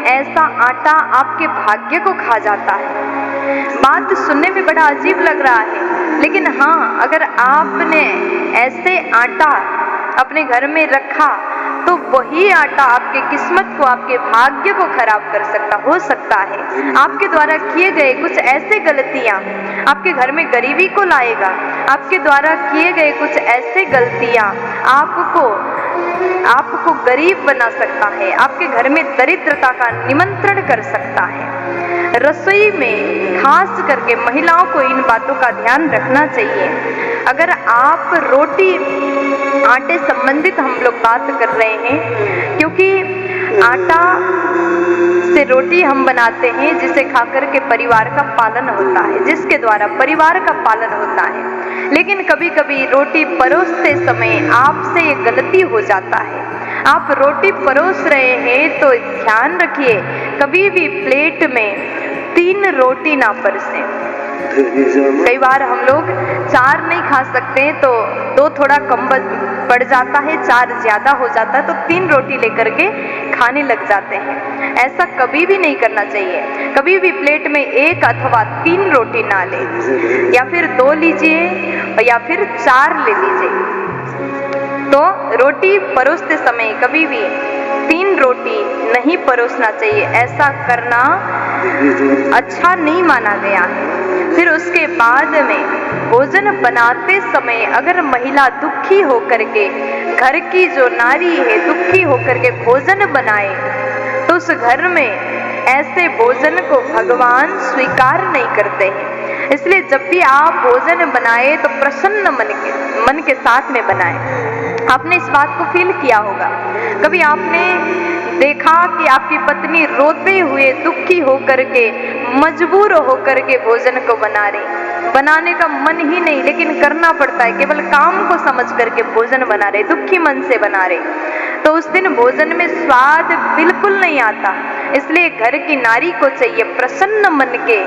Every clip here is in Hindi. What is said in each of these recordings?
ऐसा आटा आपके भाग्य को खा जाता है। बात सुनने में बड़ा अजीब लग रहा है, लेकिन हाँ, अगर आपने ऐसे आटा अपने घर में रखा तो वही आटा आपके किस्मत को, आपके भाग्य को खराब कर हो सकता है। आपके द्वारा किए गए कुछ ऐसे गलतियां आपके घर में गरीबी को लाएगा। आपके द्वारा किए गए कुछ ऐसे गलतियां आपको गरीब बना सकता है, आपके घर में दरिद्रता का निमंत्रण कर सकता है। रसोई में खास करके महिलाओं को इन बातों का ध्यान रखना चाहिए। अगर आप रोटी, आटे संबंधित हम लोग बात कर रहे हैं, क्योंकि आटा से रोटी हम बनाते हैं जिसे खाकर के परिवार का पालन होता है, जिसके द्वारा परिवार का पालन होता है। लेकिन कभी कभी रोटी परोसते समय आपसे ये गलती हो जाता है। आप रोटी परोस रहे हैं तो ध्यान रखिए, कभी भी प्लेट में 3 रोटी ना परोसें। कई बार हम लोग 4 नहीं खा सकते तो 2 थोड़ा कम पड़ जाता है, 4 ज्यादा हो जाता है तो 3 रोटी लेकर के खाने लग जाते हैं। ऐसा कभी भी नहीं करना चाहिए। कभी भी प्लेट में 1 अथवा 3 रोटी ना ले, या फिर 2 लीजिए या फिर 4 ले लीजिए। तो रोटी परोसते समय कभी भी 3 रोटी नहीं परोसना चाहिए। ऐसा करना अच्छा नहीं माना गया है। फिर उसके बाद में भोजन बनाते समय अगर महिला दुखी होकर के, घर की जो नारी है दुखी होकर के भोजन बनाए तो उस घर में ऐसे भोजन को भगवान स्वीकार नहीं करते हैं। इसलिए जब भी आप भोजन बनाए तो प्रसन्न मन के साथ में बनाए। आपने इस बात को फील किया होगा, कभी आपने देखा कि आपकी पत्नी रोते हुए दुखी होकर के, मजबूर होकर के भोजन को बना रही, बनाने का मन ही नहीं लेकिन करना पड़ता है, केवल काम को समझ करके भोजन बना रहे, दुखी मन से बना रहे, तो उस दिन भोजन में स्वाद बिल्कुल नहीं आता। इसलिए घर की नारी को चाहिए प्रसन्न मन के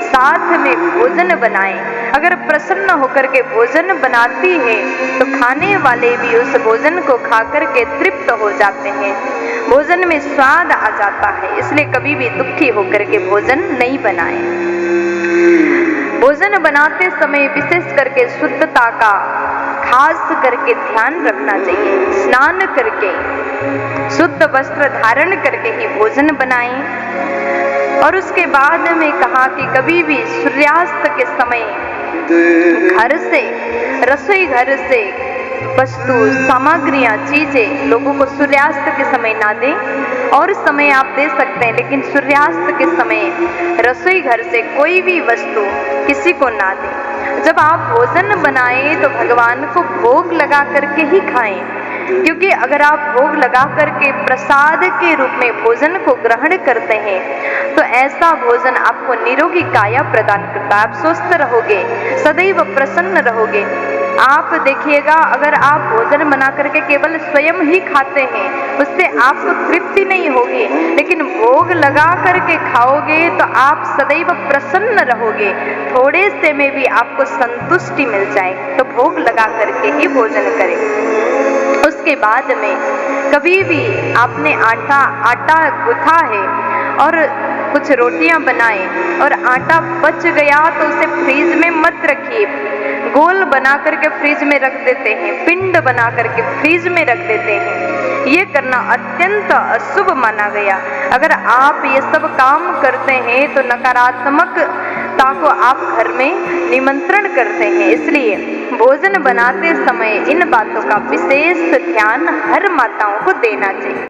साथ में भोजन बनाए। अगर प्रसन्न होकर के भोजन बनाती है तो खाने वाले भी उस भोजन को खाकर के तृप्त हो जाते हैं, भोजन में स्वाद आ जाता है। इसलिए कभी भी दुखी होकर के भोजन नहीं बनाए। भोजन बनाते समय विशेष करके शुद्धता का खास करके ध्यान रखना चाहिए। स्नान करके, शुद्ध वस्त्र धारण करके ही भोजन बनाएं। और उसके बाद में कहा कि कभी भी सूर्यास्त के समय घर से, रसोई घर से वस्तु, सामग्रियां, चीजें लोगों को सूर्यास्त के समय ना दें। और समय आप दे सकते हैं, लेकिन सूर्यास्त के समय रसोई घर से कोई भी वस्तु किसी को ना दें। जब आप भोजन बनाएं तो भगवान को भोग लगा करके ही खाएं, क्योंकि अगर आप भोग लगा करके प्रसाद के रूप में भोजन को ग्रहण करते हैं तो ऐसा भोजन आपको निरोगी काया प्रदान करता है। आप स्वस्थ रहोगे, सदैव प्रसन्न रहोगे। आप देखिएगा, अगर आप भोजन बना करके केवल स्वयं ही खाते हैं उससे आपको तृप्ति नहीं होगी, लेकिन भोग लगा करके खाओगे तो आप सदैव प्रसन्न रहोगे, थोड़े से में भी आपको संतुष्टि मिल जाए। तो भोग लगा करके ही भोजन करें। उसके बाद में कभी भी आपने आटा गूथा है और कुछ रोटियां बनाए और आटा बच गया तो उसे फ्रीज में मत रखिए। गोल बना करके फ्रीज में रख देते हैं, पिंड बना करके फ्रीज में रख देते हैं। ये करना अत्यंत अशुभ माना गया। अगर आप ये सब काम करते हैं तो नकारात्मकता को आप घर में निमंत्रण करते हैं। इसलिए भोजन बनाते समय इन बातों का विशेष ध्यान हर माताओं को देना चाहिए।